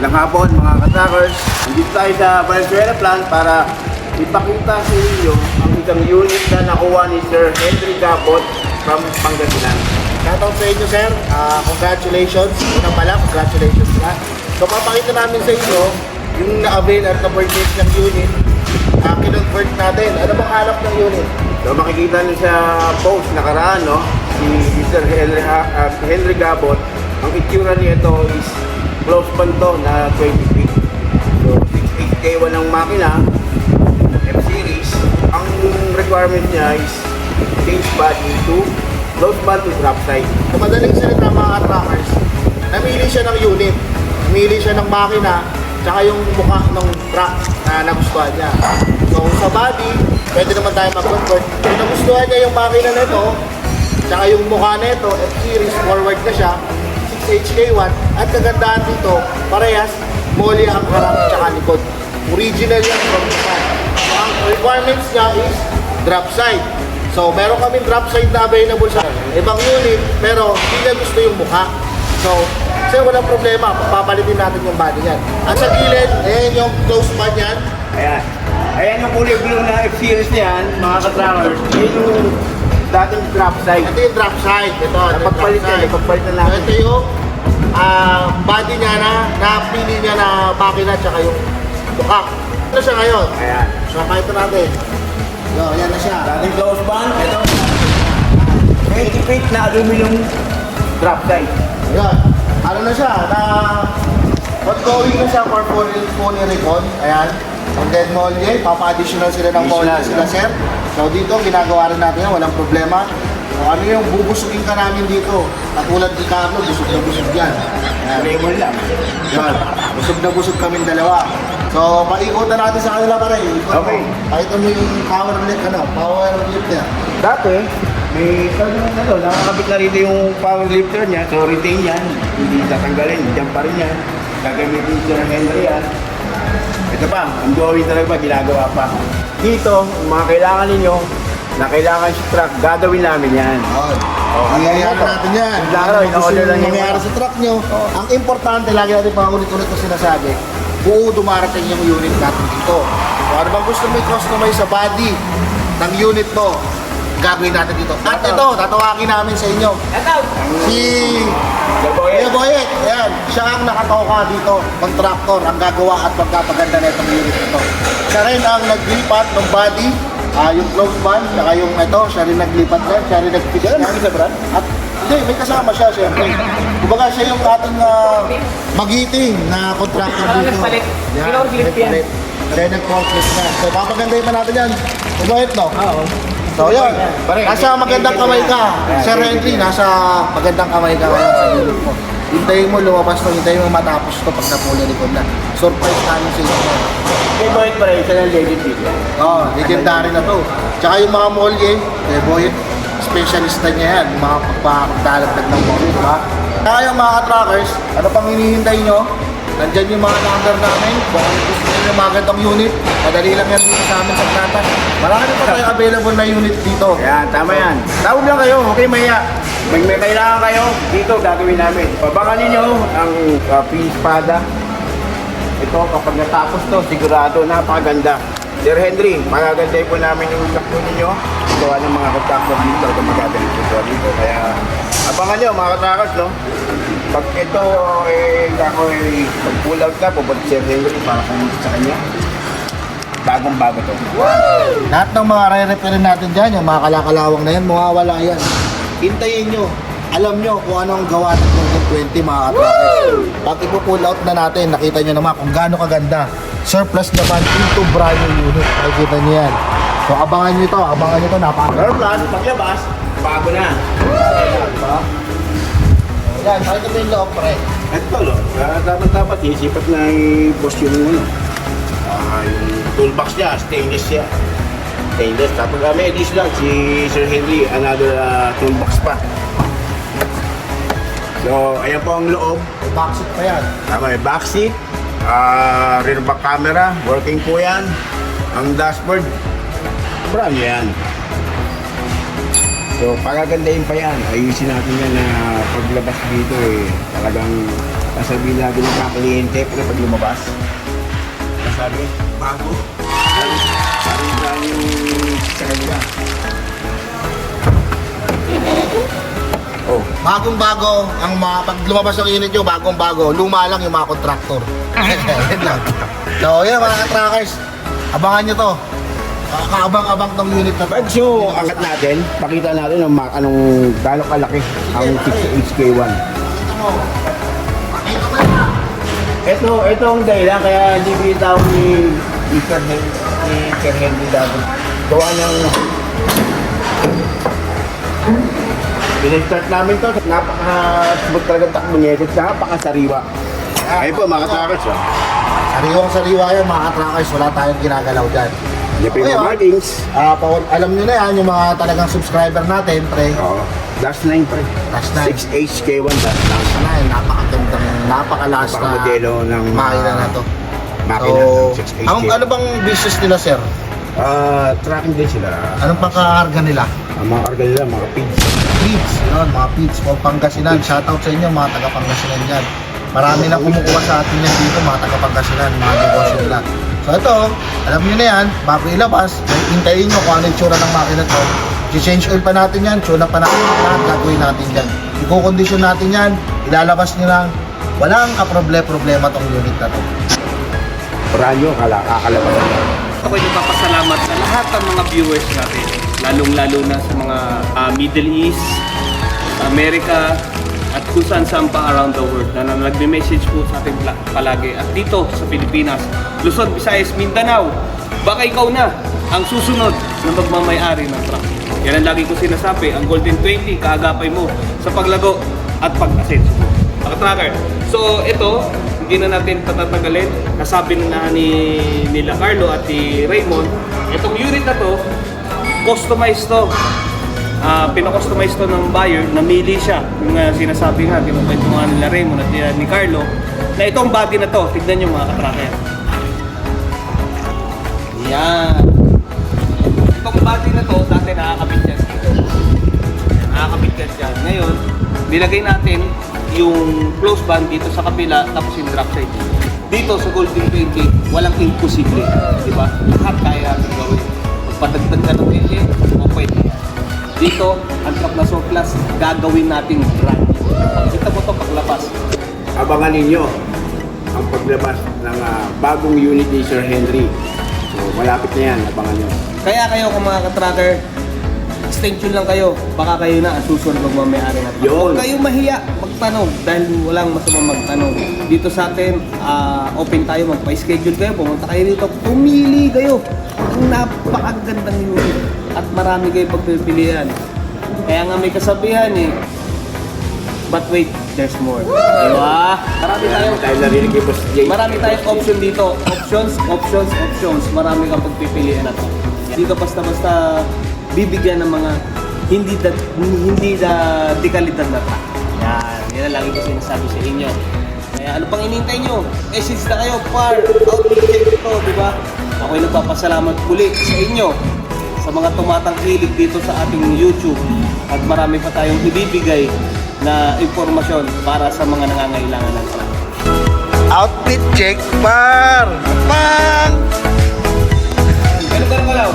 Magandang hapon mga ka-trackers. Nandito tayo sa Valenzuela plant para ipakita sa inyo ang isang unit na nakuha ni Sir Henry Gabot from Pangasinan. Shoutout sa inyo, sir. Congratulations. Una pala, congratulations na. So, papakita namin sa inyo yung na-avail at na-purchase ng unit. Kinonvert natin. Ano bang hanap ng unit? So makikita niyo sa post nakaraan, no? Si Sir Henry Gabot, ang itsura nito is close pan to na 20 feet. So 68K1 ang makina, F-Series. Ang requirement niya is change body to close pan to drop side. Sa madaling salita mga trackers, namili siya ng unit. Namili siya ng makina, tsaka yung mukha ng truck na nagustuhan niya. So sa body, pwede naman tayo mag-convert. Kung nagustuhan niya yung makina nito, tsaka yung mukha nito, F-Series, forward na siya, 6HK1, at kagandahan dito, parehas, molly ang harap tsaka likod. Original yan from Japan. So, ang requirements niya is drop side. So meron kaming drop side na available sa ibang unit, pero hindi niya gusto yung mukha. So, kasi walang problema, papalitin natin yung body niyan. At sa gilid, ayan yung close pad yan. Ayan. Ayan yung kulay blue na F-Series niyan, mga ka-trackers. Yun yung dating drop side. Ito yung drop side. Napagpalitan So, natin. ito yung body niya na napili niya na makina tsaka yung mukha. Ito siya ngayon. Ayan. So, pakita natin. Yo, yan na siya. Dating close pan, ito. 20 feet na aluminum drop side. Ayan. Ano na siya? Na ongoing na siya for fully recon. Ayan. And then molly, papa-additional sila ng molly Additional, sila, sir. So dito, ginagawa rin natin yan, walang problema. So ano yung bubusugin ka namin dito? Katulad ni Carlo, busog na busog yan. Ayan. Lemon lang. Yan. Busog na busog kaming dalawa. So, paikutan natin sa kanila pare. Okay. Pakita mo yung power lift niya. Dati, may nakakabit na rito yung power lifter niya. So retain yan, hindi tatanggalin, diyan pa rin yan. Gagamitin siya ng Henry yan. Ito pa, ang gawin talaga pa, ginagawa pa. Dito, mga kailangan ninyo, na kailangan si truck, gagawin namin yan. Nangyayari natin yan. Laro, in-order lang yung nangyayari sa truck nyo. Ang importante, lagi natin pangulit-ulit na sinasabi, buo dumarating yung unit natin dito. So, ano bang gusto mo i-customize sa body ng unit mo, gagawin natin dito. At ito, tatawagin namin sa inyo. Si Kuya Boyet, ayan, siya ang nakatoka dito, contractor, ang gagawa at magkapaganda na itong unit nito. Siya rin ang naglipat ng body, yung close band, saka yung ito, siya rin naglipat na, siya rin nag-fix na. At hindi, may kasama siya, siyempre. Kumbaga siya yung ating magiting na contractor dito. nagpalit. Yan, Kinorglip yan. nagpalit. Siya yung nag-complete na. So, papagandahin pa natin yan. Kuya Boyet, no? Oo. So yun, nasa magandang kamay ka. Sir Henry, nasa magandang kamay ka ngayon sa unit mo. Hintayin mo lumabas to, hintayin mo matapos to pag napuli likod na. Surprise namin sa inyo. Kay Boyd pa rin, siya ng legend dito. Oh, legendary na to. Tsaka yung mga molye, Boy, specialista niya yan. Yung mga pagdalagdag ng molye, di ba? Kaya yung mga trackers, ano pang hinihintay nyo? Nandyan yung mga number namin. Kung ano gusto nyo yung mga gandang unit, madali lang yan dito sa amin sa Plata. Marami pa tayo available na unit dito. Yan, tama yan. Tawag lang kayo, okay maya. May kailangan kayo, dito gagawin namin. Pabanganin nyo ang P-Spada. Ito, kapag natapos to, sigurado, napakaganda. Sir Henry, magaganday po namin yung sakto ninyo. Gawa ng mga contractor dito, ito magagaling po dito. Kaya, abangan nyo mga katrakas, no? Pag ito, ako pag-pull-out ka, pupunta Sir Henry para pumunta sa kanya. Bagong-bago to. Lahat ng mga re-refer natin dyan, yung mga kalakalawang na yan, mawawala yan. Hintayin nyo. Alam nyo kung ano ang gawa ng 2020 mga katrackers. Pag ipo-pull out na natin, nakita nyo naman kung gaano kaganda. Surplus naman into brand new unit. Nakikita nyo yan. So abangan nyo ito, Surplus, paglabas, bago na. Yan, pakita mo yung loob, pre. Ito, lo. Dapat isipat na i-boss yung yung toolbox niya, stainless siya. Stainless. Tapos may additional si Sir Henry, another toolbox pa. So, ayan po ang loob. Backseat pa yan. Tama, may backseat, rear back camera, working po yan. Ang dashboard, brand new yan. So, pagagandahin pa yan. Ayusin natin yan na paglabas dito talagang Sasabihin lagi ng mga kliyente pag lumabas. Sabi, bago. Parang lang yung sa kanila. Oh. Bagong-bago ang mga pag lumabas ng unit nyo, bagong-bago. Luma lang yung mga contractor. Yan lang. So, yan mga trackers. Abangan nyo to. Kaabang-abang tong unit na to. Pag so, angat natin, pakita natin anong gano'ng kalaki ang 6HK1. Ito mo. Pakita mo na. Ito ang dahilan kaya hindi bitaw ni Sir Henry dati. Gawa ng pinag-start namin to, napaka-smooth talaga takbo niya, napaka-sariwa. Ayun po mga trackers. Sariwang-sariwa yan mga trackers. Wala tayong ginagalaw dyan. Yung mga markings. Alam nyo na yan, yung mga talagang subscriber natin, pre. Oo. Last 9 pre. Last 9. 6HK1 last 9. Ay, napakagandang, napakalas na Napaka-modelo ng makina na to. Makina ng 6HK. Ano bang business nila, sir? Tracking din sila. Anong pagkakarga nila? Ang mga karga nila, mga pigs. Feeds, yun, mga feeds for Pangasinan. Shoutout sa inyo, mga taga Pangasinan dyan. Marami na kumukuha sa atin yan dito, mga taga Pangasinan, mga negosyo nila. So ito, alam nyo na yan, bago ilabas, hintayin nyo kung ano yung tsura ng makina to. I-change oil pa natin yan, tsura pa natin, lahat gagawin natin yan. I-condition natin yan, ilalabas nyo lang. Walang kaproblema tong unit na to. Ranyo, kakalabas. Ako'y nagpapasalamat sa lahat ng mga viewers natin, lalong-lalo na sa mga Middle East, America, at kung saan pa around the world na nagme-message po sa atin palagi. At dito sa Pilipinas, Luzon, Visayas, Mindanao, baka ikaw na ang susunod na magmamayari ng truck. Yan ang lagi ko sinasabi, ang Golden 20, kaagapay mo sa paglago at pag-asenso mo. Mga tracker. So ito, hindi na natin patatagalin. Nasabi na nila Carlo at ni Raymond, itong unit na to, customized to. Pinakustomize to ng buyer, namili siya. Yung sinasabi nga, kinukwento nga nila Raymond at ni Carlo, na itong body na to, tignan nyo mga katracker. Yan. Itong body na to, dati nakakabit yan dito. Nakakabit yan dyan. Ngayon, nilagay natin yung close band dito sa kabila, tapos yung drop side dito. Dito sa Golden 20, walang imposible. Di ba? Lahat kaya natin gawin. Magpadagdag ka ng engine, o pwede. Dito, ang truck na surplus, gagawin natin brand new. Kita mo ito paglabas. Abangan ninyo ang paglabas ng bagong unit ni Sir Henry. So, malapit na yan, abangan nyo. Kaya kayo kung mga ka-tracker, stay tuned lang kayo. Baka kayo na ang susunod magmamayari na truck. Yun. Huwag kayo mahiya magtanong dahil walang masamang magtanong. Dito sa atin, open tayo, magpa-schedule kayo, pumunta kayo dito, pumili kayo. Ang napakagandang unit at marami kayo pagpipilian. Kaya nga may kasabihan but wait, there's more. Diba? Marami tayong option dito. Options. Marami kang pagpipilian na to. Hindi ka basta-basta bibigyan ng mga hindi dekalidad na truck. Yan ang lagi ko sinasabi sa inyo. Kaya ano pang inintay nyo? Message na kayo, outreach check ito, di ba? Ako'y nagpapasalamat muli sa inyo sa mga tumatangkilik dito sa ating YouTube at marami pa tayong ibibigay na impormasyon para sa mga nangangailangan ng truck. Outfit check, par! Bang! Ganun ka lang.